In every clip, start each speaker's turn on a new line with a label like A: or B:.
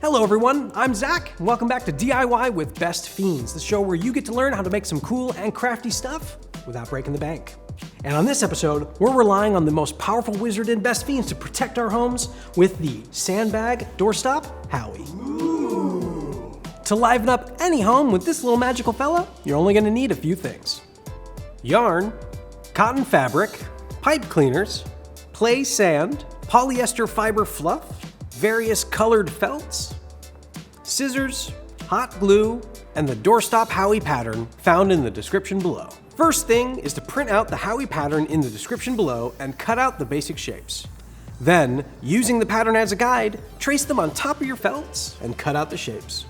A: Hello everyone, I'm Zach, and welcome back to DIY with Best Fiends, the show where you get to learn how to make some cool and crafty stuff without breaking the bank. And on this episode, we're relying on the most powerful wizard in Best Fiends to protect our homes with the Sandbag Doorstop Howie. Ooh. To liven up any home with this little magical fella, you're only going to need a few things. Yarn, cotton fabric, pipe cleaners, play sand, polyester fiber fluff, various colored felts, scissors, hot glue, and the Doorstop Howie pattern found in the description below. First thing is to print out the Howie pattern in the description below and cut out the basic shapes. Then, using the pattern as a guide, trace them on top of your felts and cut out the shapes.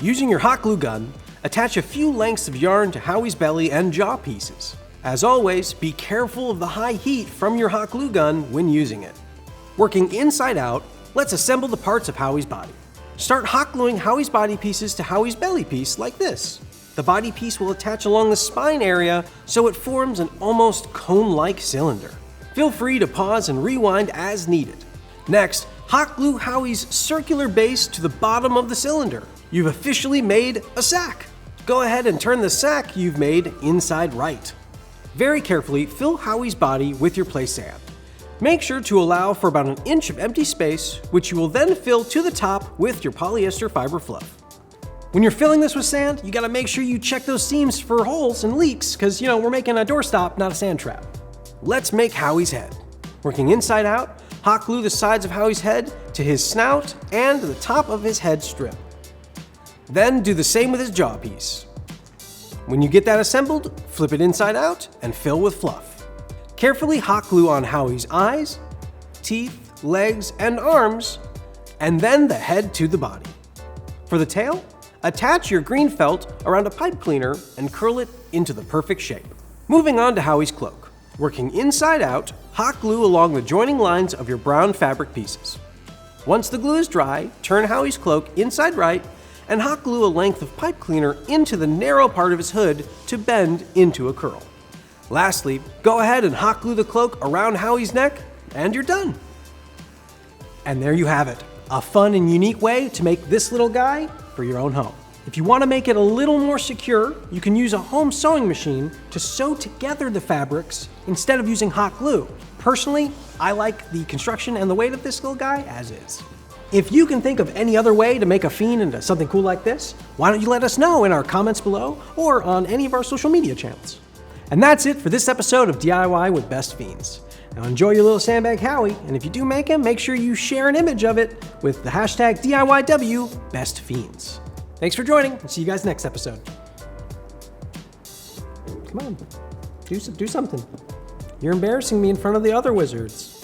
A: Using your hot glue gun, attach a few lengths of yarn to Howie's belly and jaw pieces. As always, be careful of the high heat from your hot glue gun when using it. Working inside out, let's assemble the parts of Howie's body. Start hot gluing Howie's body pieces to Howie's belly piece like this. The body piece will attach along the spine area so it forms an almost cone-like cylinder. Feel free to pause and rewind as needed. Next, hot glue Howie's circular base to the bottom of the cylinder. You've officially made a sack. Go ahead and turn the sack you've made inside right. Very carefully fill Howie's body with your play sand. Make sure to allow for about an inch of empty space, which you will then fill to the top with your polyester fiber fluff. When you're filling this with sand, you gotta make sure you check those seams for holes and leaks, because we're making a doorstop, not a sand trap. Let's make Howie's head. Working inside out, hot glue the sides of Howie's head to his snout and the top of his head strip. Then do the same with his jaw piece. When you get that assembled, flip it inside out and fill with fluff. Carefully hot glue on Howie's eyes, teeth, legs, and arms, and then the head to the body. For the tail, attach your green felt around a pipe cleaner and curl it into the perfect shape. Moving on to Howie's cloak. Working inside out, hot glue along the joining lines of your brown fabric pieces. Once the glue is dry, turn Howie's cloak inside right and hot glue a length of pipe cleaner into the narrow part of his hood to bend into a curl. Lastly, go ahead and hot glue the cloak around Howie's neck and you're done. And there you have it, a fun and unique way to make this little guy for your own home. If you want to make it a little more secure, you can use a home sewing machine to sew together the fabrics instead of using hot glue. Personally, I like the construction and the weight of this little guy as is. If you can think of any other way to make a fiend into something cool like this, why don't you let us know in our comments below or on any of our social media channels. And that's it for this episode of DIY with Best Fiends. Now enjoy your little Sandbag Howie, and if you do make him, make sure you share an image of it with the hashtag DIYWBestFiends. Thanks for joining, and see you guys next episode. Come on, do something. You're embarrassing me in front of the other wizards.